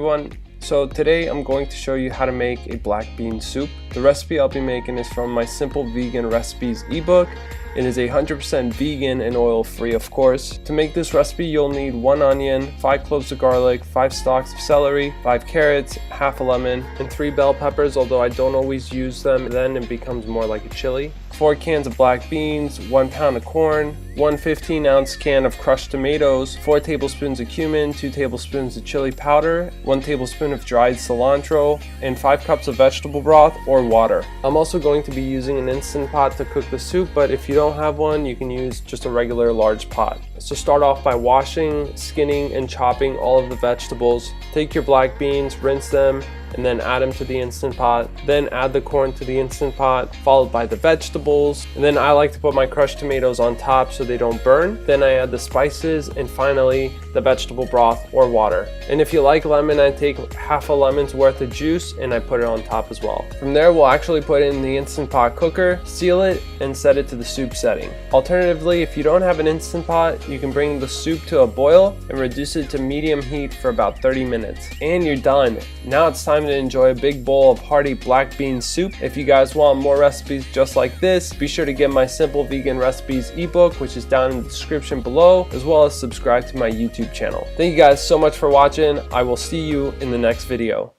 everyone. So today I'm going to show you how to make a black bean soup. The recipe I'll be making is from my Simple Vegan Recipes ebook. It is 100% vegan and oil-free, of course. To make this recipe, you'll need 1 onion, 5 cloves of garlic, 5 stalks of celery, 5 carrots, half a lemon, and 3 bell peppers, although I don't always use them, then it becomes more like a chili. 4 cans of black beans, 1 pound of corn, 1 15-ounce can of crushed tomatoes, 4 tablespoons of cumin, 2 tablespoons of chili powder, 1 tablespoon of dried cilantro, and 5 cups of vegetable broth or water. I'm also going to be using an Instant Pot to cook the soup, but if you don't have one, you can use just a regular large pot. So start off by washing, skinning, and chopping all of the vegetables. Take your black beans, rinse them, and then add them to the Instant Pot. Then add the corn to the Instant Pot, followed by the vegetables. And then I like to put my crushed tomatoes on top so they don't burn. Then I add the spices, and finally the vegetable broth or water. And if you like lemon, I take half a lemon's worth of juice and I put it on top as well. From there, we'll actually put it in the Instant Pot cooker, seal it, and set it to the soup setting. Alternatively, if you don't have an Instant Pot, you can bring the soup to a boil and reduce it to medium heat for about 30 minutes. And you're done. Now it's time to enjoy a big bowl of hearty black bean soup. If you guys want more recipes just like this, be sure to get my Simple Vegan Recipes ebook, which is down in the description below, as well as subscribe to my YouTube channel. Thank you guys so much for watching. I will see you in the next video.